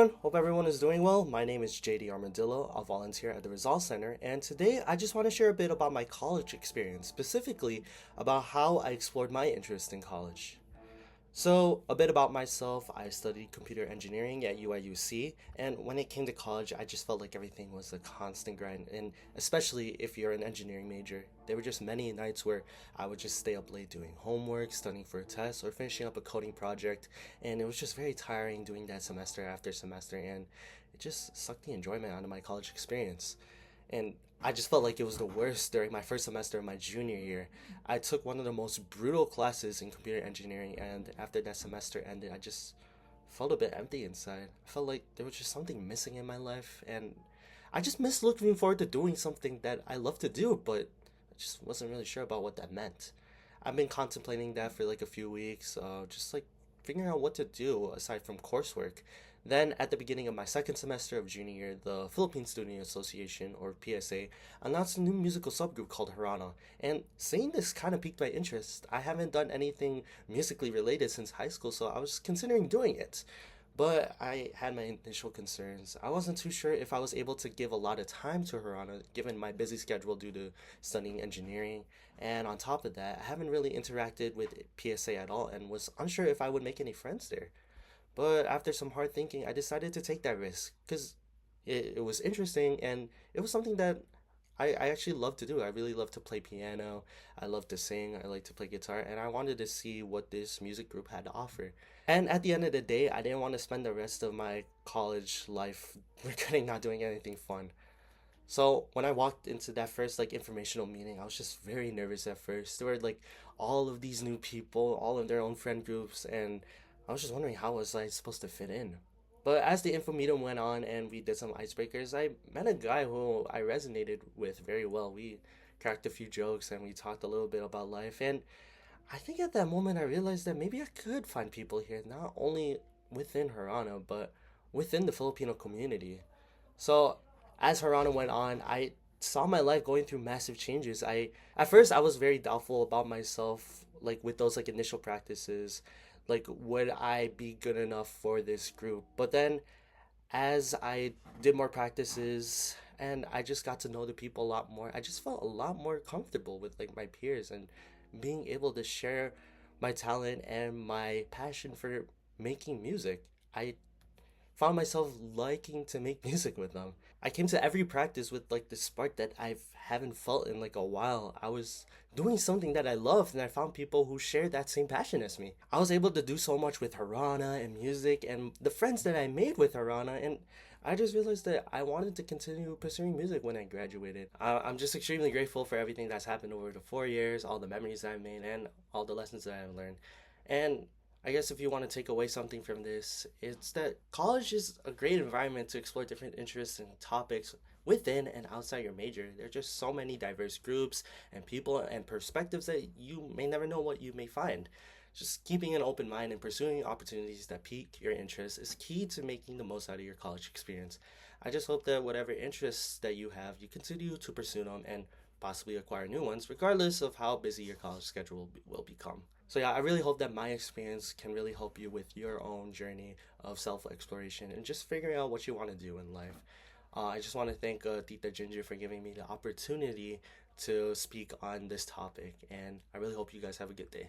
everyone, hope everyone is doing well. My name is JD Armadillo, a volunteer at the Rizal Center, and today I just want to share a bit about my college experience, specifically about how I explored my interest in college. So, a bit about myself, I studied computer engineering at UIUC, and when it came to college, I just felt like everything was a constant grind, and especially if you're an engineering major. There were just many nights where I would just stay up late doing homework, studying for a test, or finishing up a coding project, and it was just very tiring doing that semester after semester, and it just sucked the enjoyment out of my college experience. And I just felt like it was the worst during my first semester of my junior year. I took one of the most brutal classes in computer engineering, and after that semester ended, I just felt a bit empty inside. I felt like there was just something missing in my life, and I just missed looking forward to doing something that I love to do, but I just wasn't really sure about what that meant. I've been contemplating that for like a few weeks, just like figuring out what to do aside from coursework. Then, at the beginning of my second semester of junior year, the Philippine Student Association, or PSA, announced a new musical subgroup called Harana. And seeing this kind of piqued my interest. I haven't done anything musically related since high school, so I was considering doing it. But I had my initial concerns. I wasn't too sure if I was able to give a lot of time to Harana, given my busy schedule due to studying engineering. And on top of that, I haven't really interacted with PSA at all and was unsure if I would make any friends there. But after some hard thinking, I decided to take that risk because it was interesting and it was something that I actually love to do. I really love to play piano. I love to sing. I like to play guitar. And I wanted to see what this music group had to offer. And at the end of the day, I didn't want to spend the rest of my college life regretting not doing anything fun. So when I walked into that first like informational meeting, I was just very nervous at first. There were like all of these new people, all of their own friend groups, and I was just wondering how was I supposed to fit in. But as the info meeting went on and we did some icebreakers, I met a guy who I resonated with very well. We cracked a few jokes and we talked a little bit about life. And I think at that moment I realized that maybe I could find people here, not only within Harana, but within the Filipino community. So as Harana went on, I saw my life going through massive changes. I At first I was very doubtful about myself, like with those like initial practices, like would I be good enough for this group? But then as I did more practices and I just got to know the people a lot more, I just felt a lot more comfortable with like my peers and being able to share my talent and my passion for making music. I found myself liking to make music with them. I came to every practice with like the spark that I haven't felt in like a while. I was doing something that I loved and I found people who shared that same passion as me. I was able to do so much with Harana and music and the friends that I made with Harana, and I just realized that I wanted to continue pursuing music when I graduated. I'm just extremely grateful for everything that's happened over the 4 years, all the memories I've made, and all the lessons that I've learned. And I guess if you want to take away something from this, it's that college is a great environment to explore different interests and topics within and outside your major. There are just so many diverse groups and people and perspectives that you may never know what you may find. Just keeping an open mind and pursuing opportunities that pique your interest is key to making the most out of your college experience. I just hope that whatever interests that you have, you continue to pursue them and possibly acquire new ones, regardless of how busy your college schedule will become. So yeah, I really hope that my experience can really help you with your own journey of self-exploration and just figuring out what you want to do in life. I just want to thank Tita Ginger for giving me the opportunity to speak on this topic, and I really hope you guys have a good day.